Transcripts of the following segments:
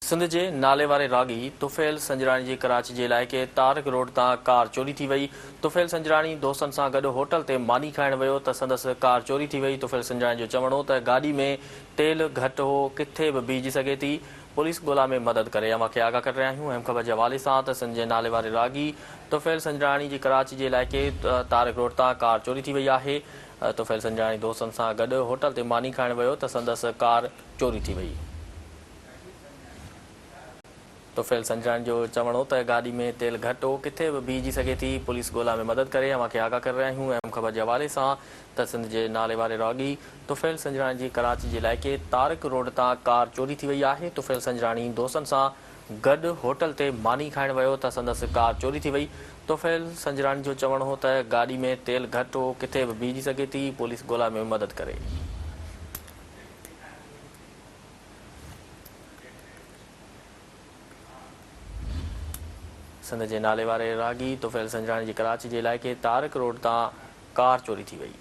सिंध जे नाले वारे रागी तुफ़ैल संजराणी जी कराची जे इलाइक़े तारक रोड तां कार चोरी थी वई। तुफ़ैल संजराणी दोस्तनि सां गॾु होटल ते मानी खाइण वियो त संदसि कार चोरी थी वई। तुफ़ैल संजराणी जो चवणो त गाॾी में तेल घटि हो, किथे बि बीहजी सघे थी। पुलिस ॻोल्हा में मदद करे अवां खे आगाह करे रहिया आहियूं। अहम ख़बर जे हवाले सां त सिंध जे नाले वारे रागी तुफ़ैल संजराणी जी कराची जे इलाइक़े तारक रोड तां कार चोरी थी वई आहे। तुफ़ैल संजराणी दोस्तनि सां गॾु होटल ते मानी खाइण वियो त संदसि कार चोरी थी वई। तुफ़ैल संजराणी जो चवणो त गाॾी में तेल घटि हो, किथे बि बीहजी सघे थी। पुलिस ॻोल्हा में मदद करे अवां खे आगाह करे रहिया आहियूं। अहम ख़बर जे हवाले सां त सिंध जे नाले वारे रागी तुफ़ैल संजराणी जी कराची जे इलाइक़े तारक रोड तां कार चोरी थी वई आहे। तुफ़ैल संजराणी दोस्तनि सां गॾु होटल ते मानी खाइण वियो त संदसि कार चोरी थी वई। तुफ़ैल संजराणी जो चवणो हो त गाॾी में तेल घटि हो, किथे बि बीहजी सघे थी। पुलिस ॻोल्हा में मदद करे। सिंध जे नाले वारे रागी तुफ़ैल संजराणी जी कराची जे इलाइक़े तारक रोड तां कार चोरी थी वई।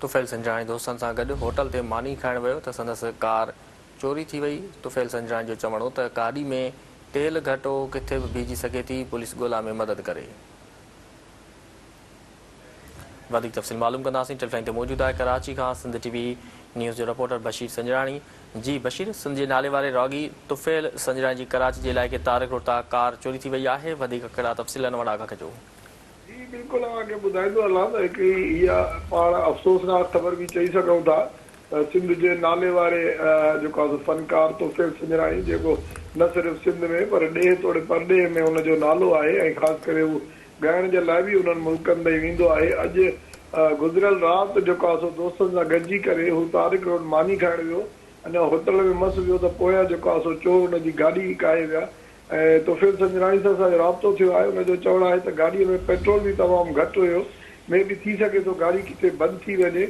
तुफ़ैल संजराणी दोस्तनि सां गॾु होटल ते मानी खाइण वियो त संदसि कार चोरी थी वई। तुफ़ैल संजराणी जो चवणो त गाॾी में तेल घटि हो, किथे बि बीहजी सघे थी। पुलिस ॻोल्हा में मदद करे। वधीक तफ़सील मालूम कंदासीं। टेलीफोन ते मौजूदु आहे कराची खां सिंध टीवी न्यूज़ जो रिपोर्टर बशीर संजराणी। जी बशीर, सिंध जे नाले वारे रागी तुफ़ैल संजराणी जी कराची जे इलाइक़े तारक रोड तां कार चोरी थी वई आहे। वधीक कहिड़ा तफ़सील आगाह कजो। जी बिल्कुलु अव्हांखे ॿुधाईंदो हलां त हिकिड़ी इहा पाण अफ़सोसनाक ख़बर बि चई सघूं था त सिंध जे नाले वारे जेको आहे फ़नकार तुफ़ैल संजराणी जेको न सिर्फ़ु सिंध में पर ॾे तोड़े परॾे में हुनजो नालो आहे ऐं ख़ासि करे उहो ॻाइण जे लाइ बि उन्हनि मुल्कनि में वेंदो आहे। अॼु गुज़िरियल राति जेको आहे सो दोस्तनि सां गॾिजी करे हू तारिक रोड मानी खाइण वियो। अञा होटल में मस वियो त पोयां जेको आहे सो चोर हुनजी गाॾी काए विया ऐं तुफ़ैल संजराणी सां असांजो राब्तो थियो आहे। हुनजो चवणु आहे त गाॾीअ में पेट्रोल बि तमामु घटि हुयो। में बि थी सघे थो गाॾी किथे बंदि थी वञे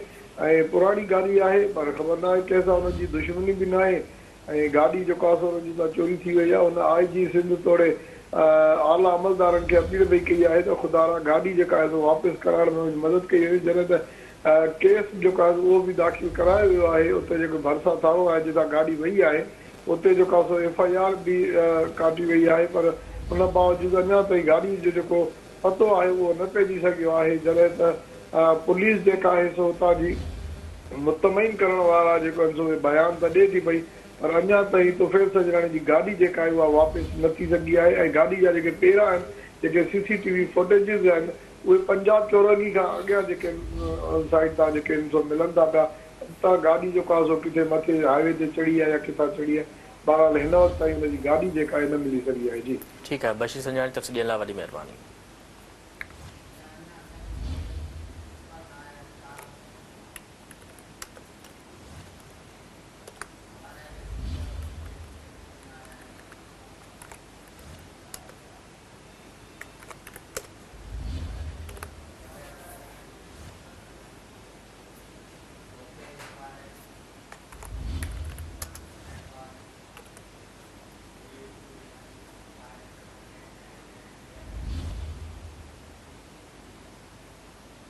ऐं पुराणी गाॾी आहे पर ख़बर न आहे कंहिंसां हुनजी दुश्मनी बि न आहे ऐं गाॾी जेको आहे सो हुनजी चोरी थी वई आहे। हुन आई जी सिंध तोड़े आला अमलदारनि खे अपील पई कई आहे त ख़ुदा गाॾी जेका आहे सो वापसि कराइण में मदद कई वई। जॾहिं त केस जेको आहे उहो बि दाख़िल करायो वियो आहे। उते जेको भरिसां थाणो आहे जितां गाॾी वई आहे उते जेको आहे सो FIR बि काटी वई आहे पर उन बावजूदि अञा ताईं गाॾी जो जेको पतो आहे उहो न पइजी सघियो आहे। जॾहिं त पुलिस जेका आहे सो हुतां जी मुतमइन करण वारा जेको आहिनि सो बयान त ॾिए थी पई पर अञा ताईं तुफ़ैल संजराणी जी गाॾी जेका आहे उहा वापसि न थी सघी आहे ऐं गाॾी जा जेके पहिरां आहिनि जेके CCTV फुटेजिस आहिनि उहे पंजाब चौरंगी खां अॻियां जेके साइड तां जेके आहिनि सो मिलनि था पिया त गाॾी जेको आहे सो किथे मथे हाईवे ते चढ़ी आहे या किथां चढ़ी आहे। बहरहाल हिन वक़्तु ताईं हुनजी गाॾी जेका आहे न मिली सघी आहे। जी ठीकु आहे बशीर संजराणी, तफ़सील ॾियण लाइ वॾी महिरबानी।